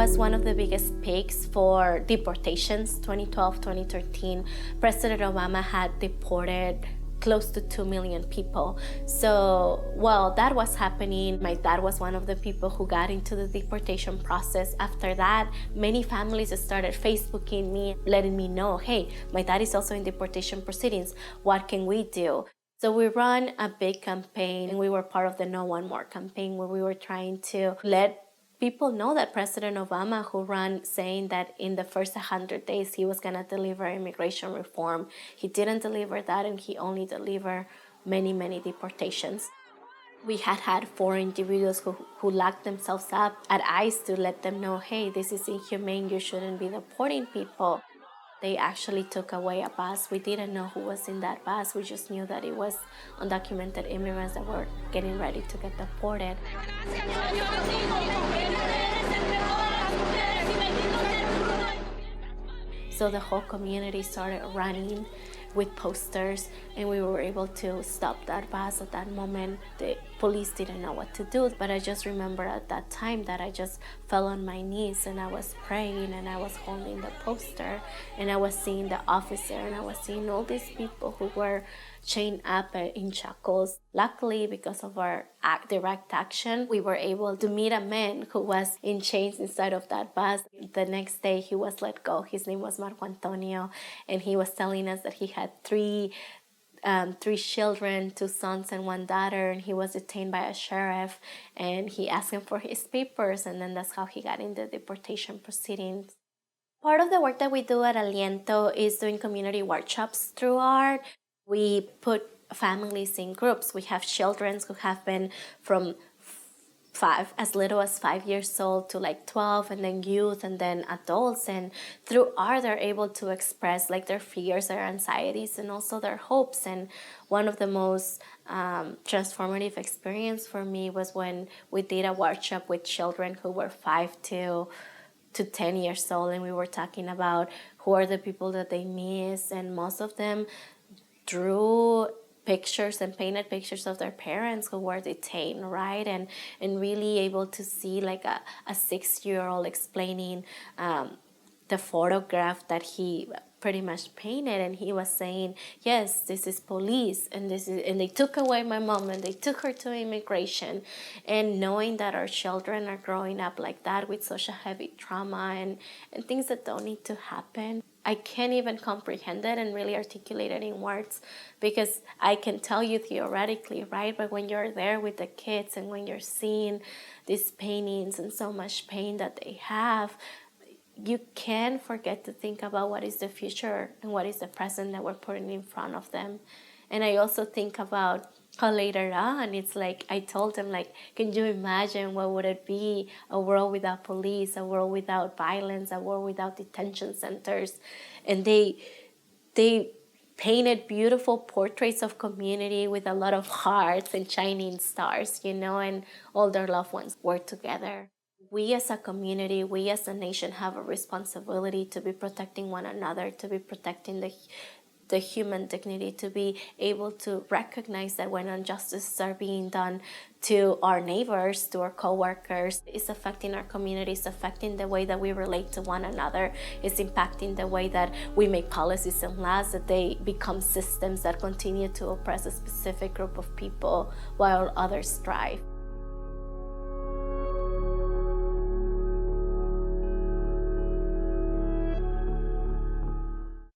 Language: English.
was one of the biggest peaks for deportations. 2012, 2013, President Obama had deported close to 2 million people. So while that was happening, my dad was one of the people who got into the deportation process. After that, many families started Facebooking me, letting me know, hey, my dad is also in deportation proceedings. What can we do? So we ran a big campaign, and we were part of the No One More campaign, where we were trying to let people know that President Obama, who ran saying that in the first 100 days he was going to deliver immigration reform, he didn't deliver that, and he only delivered many, many deportations. We had 4 individuals who locked themselves up at ICE to let them know, hey, this is inhumane, you shouldn't be deporting people. They actually took away a bus. We didn't know who was in that bus. We just knew that it was undocumented immigrants that were getting ready to get deported. So the whole community started running with posters, and we were able to stop that bus at that moment. The police didn't know what to do, but I just remember at that time that I just fell on my knees and I was praying, and I was holding the poster, and I was seeing the officer, and I was seeing all these people who were chained up in shackles. Luckily, because of our direct action, we were able to meet a man who was in chains inside of that bus. The next day, he was let go. His name was Marco Antonio, and he was telling us that he had three children, 2 sons and 1 daughter, and he was detained by a sheriff, and he asked him for his papers, and then that's how he got into deportation proceedings. Part of the work that we do at Aliento is doing community workshops through art. We put families in groups. We have children who have been from as little as 5 years old to like 12, and then youth, and then adults. And through art, they're able to express like their fears, their anxieties, and also their hopes. And one of the most transformative experience for me was when we did a workshop with children who were 5 to 10 years old, and we were talking about who are the people that they miss, and most of them drew pictures and painted pictures of their parents who were detained, right? And really able to see like a 6-year-old explaining the photograph that he pretty much painted, and he was saying, yes, this is police, and they took away my mom, and they took her to immigration. And knowing that our children are growing up like that with such a heavy trauma and things that don't need to happen, I can't even comprehend it and really articulate it in words, because I can tell you theoretically, right? But when you're there with the kids, and when you're seeing these paintings and so much pain that they have, you can't forget to think about what is the future and what is the present that we're putting in front of them. And I also think about how later on, it's like I told them, like, can you imagine what would it be, a world without police, a world without violence, a world without detention centers? And they painted beautiful portraits of community with a lot of hearts and shining stars, and all their loved ones were together. We as a community, we as a nation have a responsibility to be protecting one another, to be protecting the human dignity, to be able to recognize that when injustices are being done to our neighbors, to our co-workers, it's affecting our communities, affecting the way that we relate to one another. It's impacting the way that we make policies and laws, that they become systems that continue to oppress a specific group of people while others thrive.